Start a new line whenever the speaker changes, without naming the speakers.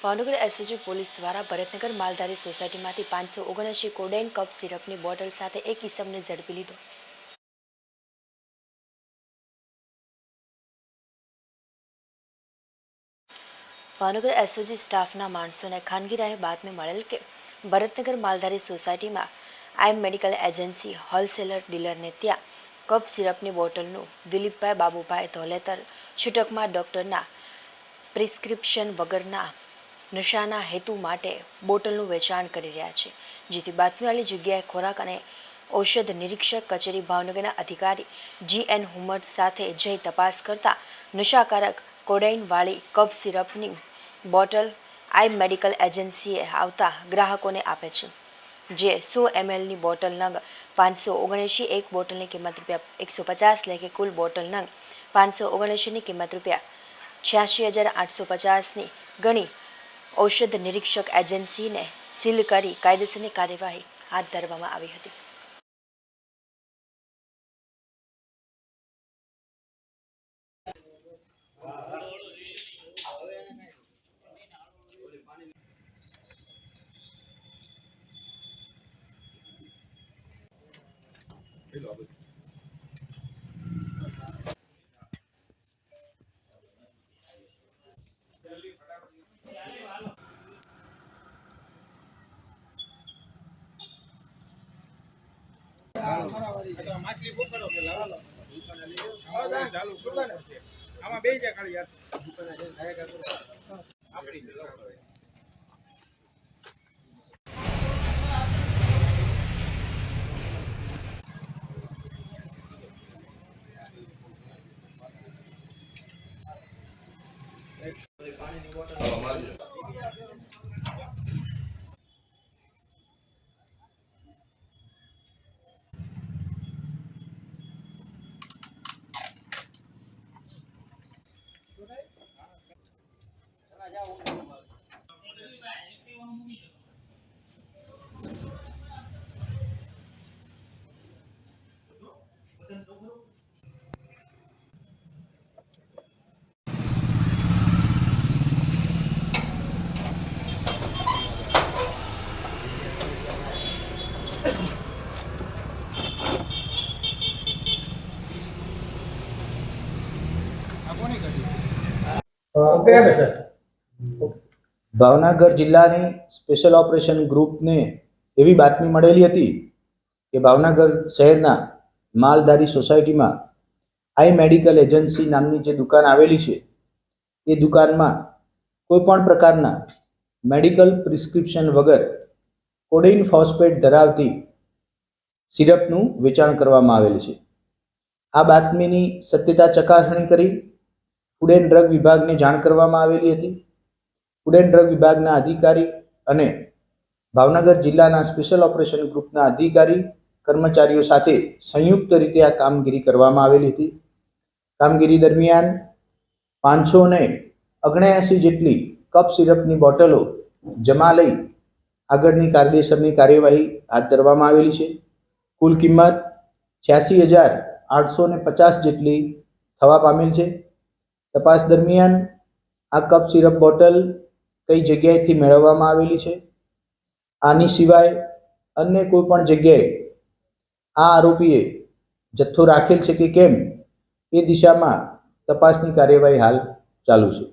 Bhavnagar SOG police દ્વારા ભરતનગર માલધારી સોસાયટીમાંથી 579 કોડેન cup સિરપની bottle સાથે એક ઇસમને ઝડપી લીધો. ભાવનગર એસઓજી સ્ટાફના માણસોને ખાનગી રાહે બાતમી મળેલ કે ભરતનગર માલધારી સોસાયટીમાં આઈ મેડિકલ એજન્સી હોલસેલર ડીલરને ત્યાં કપ સિરપની બોટલનું દિલીપભાઈ બાબુભાઈ ધોલેતર છૂટકમાં ડૉક્ટરના પ્રિસ્ક્રિપ્શન વગરના નશાના હેતુ માટે બોટલનું વેચાણ કરી રહ્યા છે, જેથી બાતમીવાળી જગ્યાએ ખોરાક અને ઔષધ નિરીક્ષક કચેરી ભાવનગરના અધિકારી GN હુમટ સાથે જઈ તપાસ કરતા નશાકારક કોડેઇનવાળી કપ સિરપની બોટલ આઈ મેડિકલ એજન્સીએ આવતા ગ્રાહકોને આપે છે, જે 100 mlની બોટલ નંગ 579, એક બોટલની કિંમત ₹150 લેખે કુલ બોટલ નંગ 579ની કિંમત ₹86,850ની ગણી ઔષધ નિરીક્ષક એજન્સીને સીલ કરી કાયદેસરની કાર્યવાહી હાથ ધરવામાં આવી હતી.
ભાવનગર જિલ્લાની સ્પેશિયલ ઓપરેશન ગ્રુપને એવી બાતમી મળેલી હતી કે ભાવનગર શહેરના માલધારી સોસાયટીમાં આઈ મેડિકલ એજન્સી નામની જે દુકાન આવેલી છે એ દુકાનમાં કોઈ પણ પ્રકારના મેડિકલ પ્રિસ્ક્રિપ્શન વગર કોડેઇન ફોસ્ફેટ ધરાવતી સિરપનું વેચાણ કરવામાં આવેલ છે. આ બાતમીની સત્યતા ચકાસણી કરી ફૂડ એન્ડ ડ્રગ વિભાગને જાણ કરવામાં આવેલી હતી. ફૂડ એન્ડ ડ્રગ વિભાગના અધિકારી અને ભાવનગર જિલ્લાના સ્પેશિયલ ઓપરેશન ગ્રુપના અધિકારી કર્મચારીઓ સાથે સંયુક્ત રીતે આ કામગીરી કરવામાં આવેલી હતી. કામગીરી દરમિયાન 579 જેટલી કપ સિરપની બોટલો જમા લઈ આગળની કાયદેસરની કાર્યવાહી હાથ ધરવામાં આવેલી છે. કુલ કિંમત 86,850 જેટલી થવા પામેલ છે. તપાસ દરમિયાન આ કપ સિરપ બોટલ કઈ જગ્યાએથી મેળવવામાં આવેલી છે, આની સિવાય અન્ય કોઈ પણ જગ્યાએ આ આરોપીએ જથ્થો રાખેલ છે કે કેમ એ દિશામાં તપાસની કાર્યવાહી હાલ ચાલુ છે.